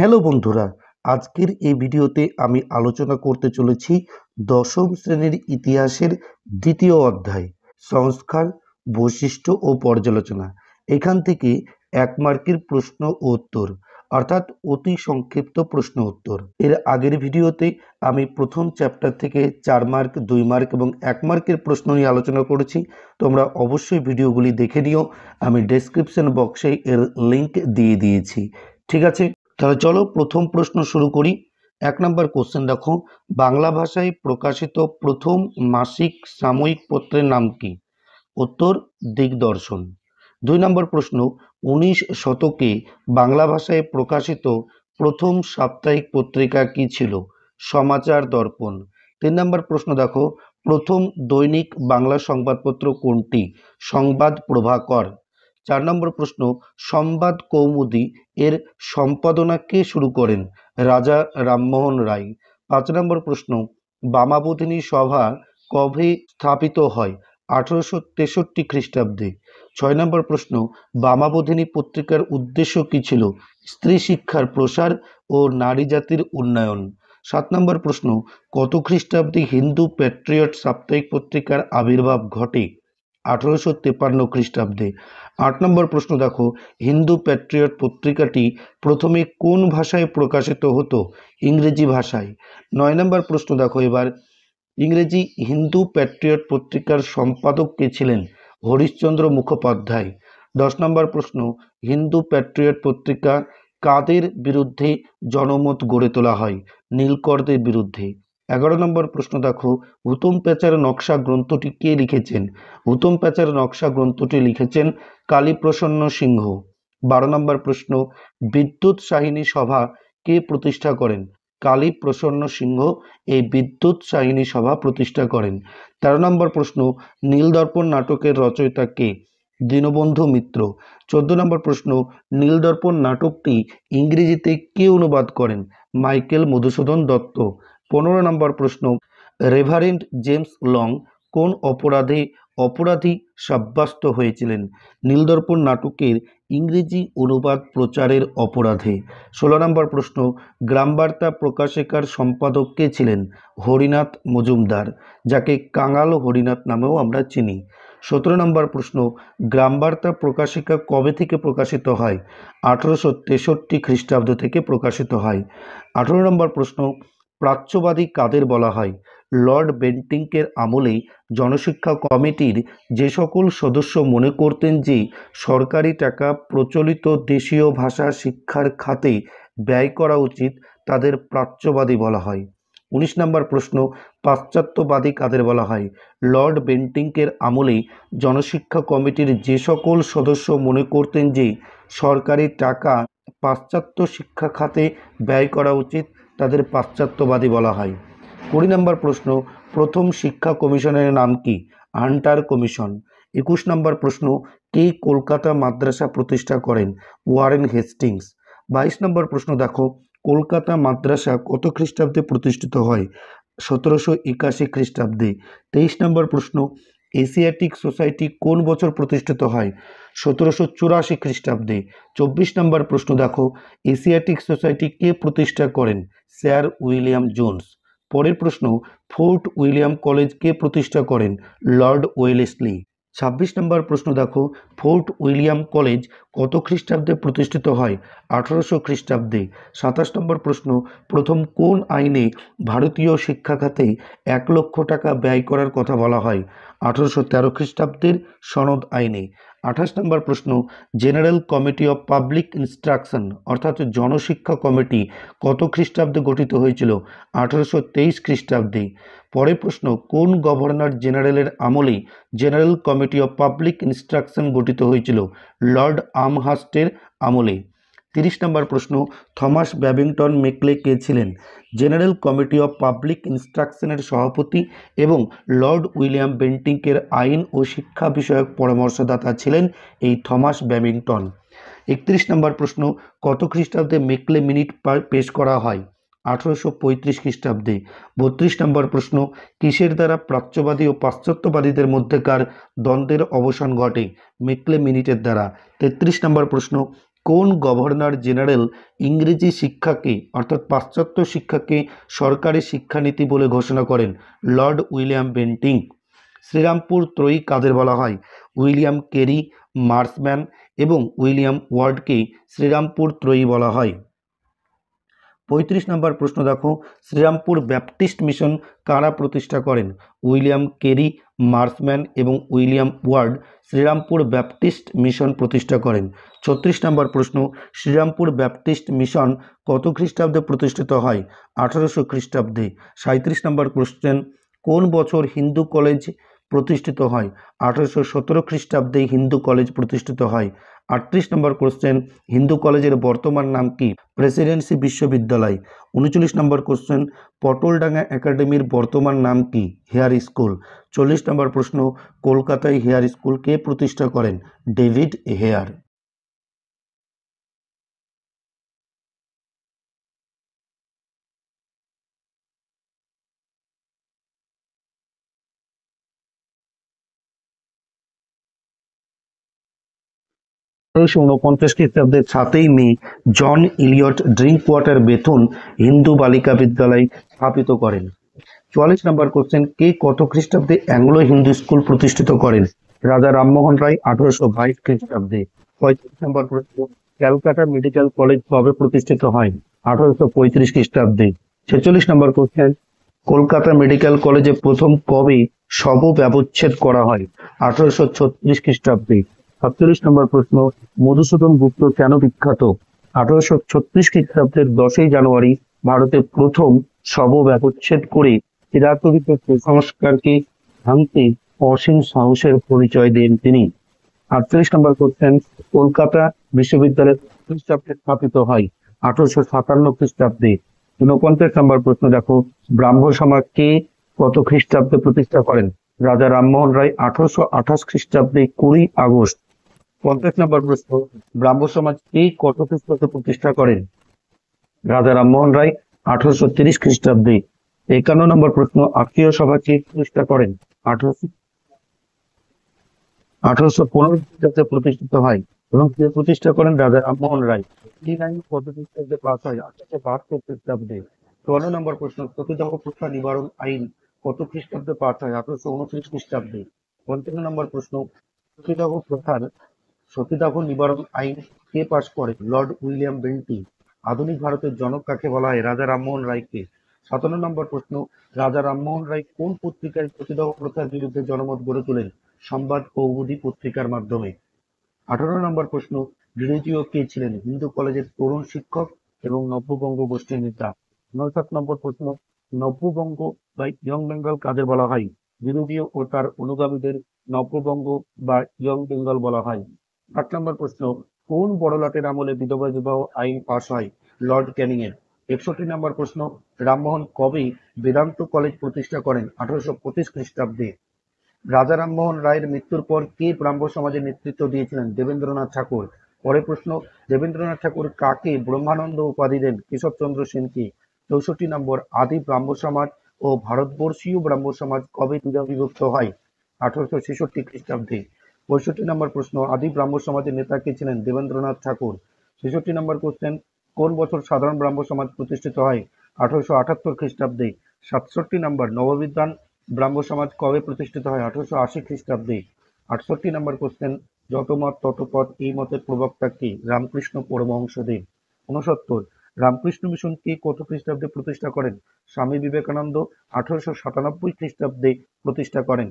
Hello বন্ধুরা, আজকের এই ভিডিওতে আমি আলোচনা করতে চলেছি দশম শ্রেণীর ইতিহাসের দ্বিতীয় অধ্যায় সংস্কার, বৈশিষ্ট্য ও পর্যালোচনা। এখান থেকে 1 মার্কের প্রশ্ন ও উত্তর, অর্থাৎ অতি সংক্ষিপ্ত প্রশ্ন উত্তর। এর আগের ভিডিওতে আমি প্রথম চ্যাপ্টার থেকে 4 মার্ক, 2 মার্ক এবং 1 মার্কের প্রশ্ন নিয়ে আলোচনা করেছি। তোমরা অবশ্যই ভিডিওগুলি দেখে নিও, আমি ডেসক্রিপশন বক্সে এর লিঙ্ক দিয়ে দিয়েছি। ঠিক আছে, তাহলে চলো প্রথম প্রশ্ন শুরু করি। 1 নম্বর কোশ্চেন দেখো, বাংলা ভাষায় প্রকাশিত প্রথম মাসিক সাময়িক পত্রের নাম কি? উত্তর দিগদর্শন। 2 নম্বর প্রশ্ন, 19 শতকে বাংলা ভাষায় প্রকাশিত প্রথম সাপ্তাহিক পত্রিকা কি ছিল? সমাচার দর্পণ। 3 নম্বর প্রশ্ন দেখো, প্রথম দৈনিক বাংলা সংবাদপত্র কোনটি? সংবাদ প্রভাকর। 4 নম্বর প্রশ্ন, সংবাদ কৌমুদী এর সম্পাদনা কে শুরু করেন? রাজা রামমোহন রায়। 5 নম্বর প্রশ্ন, বামাবোধিনী সভা কবে স্থাপিত হয়? 1863 খ্রিস্টাব্দে। 6 নম্বর প্রশ্ন, বামাবোধিনী পত্রিকার উদ্দেশ্য কী ছিল? স্ত্রী শিক্ষার প্রসার ও নারী জাতির উন্নয়ন। 7 নম্বর প্রশ্ন, কত খ্রিস্টাব্দে হিন্দু প্যাট্রিয়ট সাপ্তাহিক পত্রিকার আবির্ভাব ঘটে? 1853 খ্রিস্টাব্দে। 8 নম্বর প্রশ্ন দেখো, হিন্দু প্যাট্রিয়ট পত্রিকাটি প্রথমে কোন ভাষায় প্রকাশিত হতো? ইংরেজি ভাষায়। 9 নম্বর প্রশ্ন দেখো এবার, ইংরেজি হিন্দু প্যাট্রিয়ট পত্রিকার সম্পাদক কে ছিলেন? হরিশ্চন্দ্র মুখোপাধ্যায়। 10 নম্বর প্রশ্ন, হিন্দু প্যাট্রিয়ট পত্রিকা কাদের বিরুদ্ধে জনমত গড়ে তোলা হয়? নীলকরদের বিরুদ্ধে। 11 নম্বর প্রশ্ন দেখো, হুতম প্যাঁচার নকশা গ্রন্থটি কে লিখেছেন? হুতম প্যাঁচার নকশা গ্রন্থটি লিখেছেন কালীপ্রসন্ন সিংহ। 12 নম্বর প্রশ্ন, বিদ্যুৎ সাহিনী সভা কে প্রতিষ্ঠা করেন? কালীপ্রসন্ন সিংহ এই বিদ্যুৎ সাহিনী সভা প্রতিষ্ঠা করেন। 13 নম্বর প্রশ্ন, নীলদর্পণ নাটকের রচয়িতা কে? দীনবন্ধু মিত্র। 14 নম্বর প্রশ্ন, নীলদর্পণ নাটকটি ইংরেজিতে কে অনুবাদ করেন? মাইকেল মধুসূদন দত্ত। 15 নম্বর প্রশ্ন, রেভারেন্ড জেমস লং কোন অপরাধী সাব্যস্ত হয়েছিলেন? নীলদর্পণ নাটকের ইংরেজি অনুবাদ প্রচারের অপরাধে। 16 নম্বর প্রশ্ন, গ্রামবার্তা প্রকাশিকার সম্পাদক কে ছিলেন? হরিনাথ মজুমদার, যাকে কাঙাল হরিনাথ নামেও আমরা চিনি। 17 নম্বর প্রশ্ন, গ্রামবার্তা প্রকাশিকা কবে থেকে প্রকাশিত হয়? 1863 খ্রিস্টাব্দ থেকে প্রকাশিত হয়। 18 নম্বর প্রশ্ন, প্রাচ্যবাদী কাদের বলা হয়? লর্ড বেন্টিংকের আমলেই জনশিক্ষা কমিটির যে সকল সদস্য মনে করতেন যে সরকারি টাকা প্রচলিত দেশীয় ভাষা শিক্ষার খাতে ব্যয় করা উচিত, তাদের প্রাচ্যবাদী বলা হয়। 19 নম্বর প্রশ্ন, পাশ্চাত্যবাদী কাদের বলা হয়? লর্ড বেন্টিংকের আমলেই জনশিক্ষা কমিটির যে সকল সদস্য মনে করতেন যে সরকারি টাকা পাশ্চাত্য শিক্ষা খাতে ব্যয় করা উচিত, তাদের পাশ্চাত্যবাদী বলা হয়। 20 নম্বর প্রশ্ন, প্রথম শিক্ষা কমিশনের নাম কি? Hunter commission. 21 নম্বর প্রশ্ন, কে কলকাতা মাদ্রাসা প্রতিষ্ঠা করেন? Warren Hastings. 22 নম্বর প্রশ্ন দেখো, কলকাতা মাদ্রাসা কত খ্রিস্টাব্দে প্রতিষ্ঠিত হয়? 1781 খ্রিস্টাব্দে। 23 নম্বর প্রশ্ন, এশিয়াটিক সোসাইটি কোন বছর প্রতিষ্ঠিত হয়? 1784 খ্রিস্টাব্দে। 24 নম্বর প্রশ্ন দেখো, এশিয়াটিক সোসাইটি কে প্রতিষ্ঠা করেন? Sir William Jones. পরের প্রশ্ন, ফোর্ট উইলিয়াম কলেজ কে প্রতিষ্ঠা করেন? Lord Wellesley. 26 নম্বর প্রশ্ন দেখো, ফোর্ট উইলিয়াম কলেজ কত খ্রিস্টাব্দে প্রতিষ্ঠিত হয়? 1800 খ্রিস্টাব্দে। 27 নম্বর প্রশ্ন, প্রথম কোন আইনে ভারতীয় শিক্ষা খাতে 1 লক্ষ টাকা ব্যয় করার কথা বলা হয়? 1813 খ্রিস্টাব্দের সনদ আইনে। 28 নম্বর প্রশ্ন, general committee of public instruction অর্থাৎ জনশিক্ষা কমিটি কত খ্রিস্টাব্দে গঠিত হয়েছিল? 1823 খ্রিস্টাব্দে। পরের প্রশ্ন, কোন গভর্নর জেনারেলের আমলে general committee of public instruction গঠিত হয়েছিল? লর্ড আমহার্স্টের আমলে। 30 নম্বর প্রশ্ন, থমাস ব্যাবিংটন মেকলে কে ছিলেন? জেনারেল কমিটি অফ পাবলিক ইনস্ট্রাকশনের সভাপতি এবং লর্ড উইলিয়াম বেন্টিংকের আইন ও শিক্ষা বিষয়ক পরামর্শদাতা ছিলেন এই থমাস ব্যাবিংটন। 31 নম্বর প্রশ্ন, কত খ্রিস্টাব্দে মেকলে মিনিট পেশ করা হয়? 1835 খ্রিস্টাব্দে। 32 নম্বর প্রশ্ন, কিসের দ্বারা প্রাচ্যবাদী ও পাশ্চাত্যবাদীদের মধ্যেকার দ্বন্দ্বের অবসান ঘটে? মেকলে মিনিটের দ্বারা। 33 নম্বর প্রশ্ন, কোন গভর্নর জেনারেল ইংরেজি শিক্ষাকে অর্থাৎ পাশ্চাত্য শিক্ষাকে সরকারি শিক্ষানীতি বলে ঘোষণা করেন? Lord William Bentinck. শ্রীরামপুর ত্রয়ী কাদের বলা হয়? উইলিয়াম কেরি, মার্সম্যান এবং উইলিয়াম ওয়ার্ডকে শ্রীরামপুর ত্রয়ী বলা হয়। 35 নম্বর প্রশ্ন দেখো, শ্রীরামপুর ব্যাপটিস্ট মিশন কারা প্রতিষ্ঠা করেন? উইলিয়াম কেরি, মার্সম্যান এবং William Ward Serampore Baptist mission প্রতিষ্ঠা করেন। 36 নম্বর প্রশ্ন, শ্রীরামপুর ব্যাপটিস্ট মিশন কত খ্রিস্টাব্দে প্রতিষ্ঠিত হয়? 1800 খ্রিস্টাব্দে। 37 নম্বর কোশ্চেন, কোন বছর হিন্দু কলেজ প্রতিষ্ঠিত হয়? 1817 খ্রিস্টাব্দে হিন্দু কলেজ প্রতিষ্ঠিত হয়। 38 নম্বর কোশ্চেন, হিন্দু কলেজের বর্তমান নাম কি? প্রেসিডেন্সি বিশ্ববিদ্যালয়। 39 নম্বর কোশ্চেন, পটলডাঙ্গা একাডেমির বর্তমান নাম কি? Hair school. 40 নম্বর প্রশ্ন, কলকাতায় হেয়ার স্কুল কে প্রতিষ্ঠা করেন? David Hare. উনিশশো ঊনপঞ্চাশ খ্রিস্টাব্দের 7ই May John Elliot Drinkwater Bethune Hindu Balika Vidyalaya স্থাপিত করেন। 44 নম্বর কোশ্চেন, কে কত খ্রিস্টাব্দে অ্যাংলো হিন্দু স্কুল প্রতিষ্ঠিত করেন? রাজা রামমোহন রায় 1822 খ্রিস্টাব্দে। 35 নম্বর প্রশ্ন, ক্যালকাটা মেডিকেল কলেজ কবে প্রতিষ্ঠিত হয়? 1835 খ্রিস্টাব্দে। 46 নম্বর কোশ্চেন, কলকাতা মেডিকেল কলেজে প্রথম কবে শব ব্যবচ্ছেদ করা হয়? 1836 খ্রিস্টাব্দে। 47 নম্বর প্রশ্ন, মধুসূদন গুপ্ত কেন বিখ্যাত? 1836 খ্রিস্টাব্দের 10ই জানুয়ারি ভারতে প্রথম শব ব্যবচ্ছেদ করে চিরাচরিত কুসংস্কারকে ভাঙতে অসীম সাহসের পরিচয় দেন তিনি। 48 নম্বর কোশ্চেন, কলকাতা বিশ্ববিদ্যালয় খ্রিস্টাব্দে স্থাপিত হয়? 1857 খ্রিস্টাব্দে। 49 নম্বর প্রশ্ন দেখো, ব্রাহ্ম সমাজ কে কত খ্রিস্টাব্দে প্রতিষ্ঠা করেন? রাজা রামমোহন রায় 1828 খ্রিস্টাব্দে 20 আগস্ট। 50 নম্বর প্রশ্ন, ব্রাহ্ম সমাজ কে কত খ্রিস্টাব্দে প্রতিষ্ঠা করেন? রাজা রামমোহন রায় 1830 খ্রিস্টাব্দে। 51 নম্বর প্রশ্ন, আত্মীয় সভা কে প্রতিষ্ঠা করেন? 1815 খ্রিস্টাব্দে প্রতিষ্ঠিত হয় এবং কে প্রতিষ্ঠা করেন? রাজা রামমোহন রায়। এই আইন কত খ্রিস্টাব্দে পাস হয়? 1872 খ্রিস্টাব্দে। 54 নম্বর প্রশ্ন, সতীদাহ প্রথা নিবারণ আইন কত খ্রিস্টাব্দে পাস হয়? 1829 খ্রিস্টাব্দে। 55 নম্বর প্রশ্ন, সতীদাহ প্রথার সতীদাহ নিবারণ আইন কে পাশ করে? Lord William Bentinck. আধুনিক ভারতের জনক কাকে বলা হয়? রাজা রামমোহন রায়কে। 57 নম্বর প্রশ্ন, রাজা রামমোহন রায় কোন পত্রিকায় সতীদাহ প্রথার বিরুদ্ধে জনমত গড়ে তোলেন? সংবাদ কৌমুদী পত্রিকার মাধ্যমে। 18 নম্বর প্রশ্ন, ডিরোজিও কে ছিলেন? হিন্দু কলেজের তরুণ শিক্ষক এবং নব্যবঙ্গ গোষ্ঠীর নেতা। 59 নম্বর প্রশ্ন, নব্যবঙ্গ বা ইয়ং বেঙ্গল কাদের বলা হয়? ডিরোজিও ও তার অনুগামীদের নব্যবঙ্গ বা ইয়ং বেঙ্গল বলা হয়। 8 নম্বর প্রশ্ন, কোন বড়লাটের আমলে বিধবা বিবাহ আইন পাস হয়? লর্ড ক্যানিংয়ের। 61 নম্বর প্রশ্ন, রামমোহন কবে বেদান্ত কলেজ প্রতিষ্ঠা করেন? 1825 খ্রিস্টাব্দে। রাজা রামমোহন রায়ের মৃত্যুর পর কে ব্রাহ্ম সমাজের নেতৃত্ব দিয়েছিলেন? দেবেন্দ্রনাথ ঠাকুর। পরের প্রশ্ন, দেবেন্দ্রনাথ ঠাকুর কাকে ব্রহ্মানন্দ উপাধি দেন? কেশবচন্দ্র সেনকে। 64 নম্বর, আদি ব্রাহ্ম সমাজ ও ভারতবর্ষীয় ব্রাহ্ম সমাজ কবে বিভক্ত হয়? 1866 খ্রিস্টাব্দে। 65 নম্বর প্রশ্ন, আদি ব্রাহ্ম সমাজের নেতা কে ছিলেন? দেবেন্দ্রনাথ ঠাকুর। 66 নম্বর কোশ্চেন, কোন বছর সাধারণ ব্রাহ্ম সমাজ প্রতিষ্ঠিত হয়? 1878 খ্রিস্টাব্দে। 67 নম্বর, নববিদ্যান ব্রাহ্ম সমাজ কবে প্রতিষ্ঠিত হয়? 1880 খ্রিস্টাব্দে। 68 নম্বর কোশ্চেন, যত মত তত পথ এই মতের প্রবক্তা কে? রামকৃষ্ণ পরমহংসদেব। 69, রামকৃষ্ণ মিশন কে কত খ্রিস্টাব্দে প্রতিষ্ঠা করেন? স্বামী বিবেকানন্দ 1897 খ্রিস্টাব্দে প্রতিষ্ঠা করেন।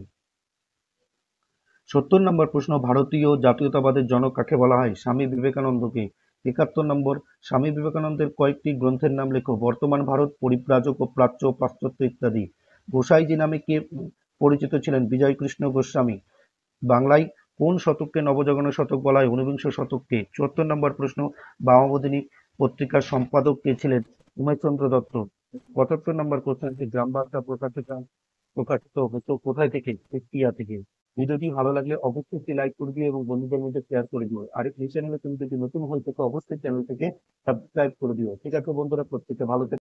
70 নম্বর প্রশ্ন, ভারতীয় জাতীয়তাবাদের জনক কাকে বলা হয়? স্বামী বিবেকানন্দকে। 71 নম্বর, স্বামী বিবেকানন্দের কয়েকটি গ্রন্থের নাম লেখো। বর্তমান ভারত, পরিব্রাজক ও প্রাচ্য ও পাশ্চাত্য ইত্যাদি। গোসাইজি নামে কে পরিচিত ছিলেন? বিজয়কৃষ্ণ গোস্বামী। বাংলায় কোন শতককে নবজাগরণের শতক বলা হয়? ঊনবিংশ শতককে। 74 নম্বর প্রশ্ন, বামাবোধিনী পত্রিকার সম্পাদক কে ছিলেন? উমেশচন্দ্র দত্ত। 75 নম্বর কোশ্চেন, গ্রাম বার্তা প্রকাশিত হতো কোথায় থেকে? ইন্ডিয়া থেকে। ভিডিওটি ভালো লাগলে অবশ্যই একটি লাইক করে দিও এবং বন্ধুদের মধ্যে শেয়ার করে দিও। আর এই চ্যানেলে তুমি যদি নতুন হয়ে থাকো অবশ্যই চ্যানেলটিকে সাবস্ক্রাইব করে দিও। ঠিক আছে বন্ধুরা, প্রত্যেকে ভালো থেকো।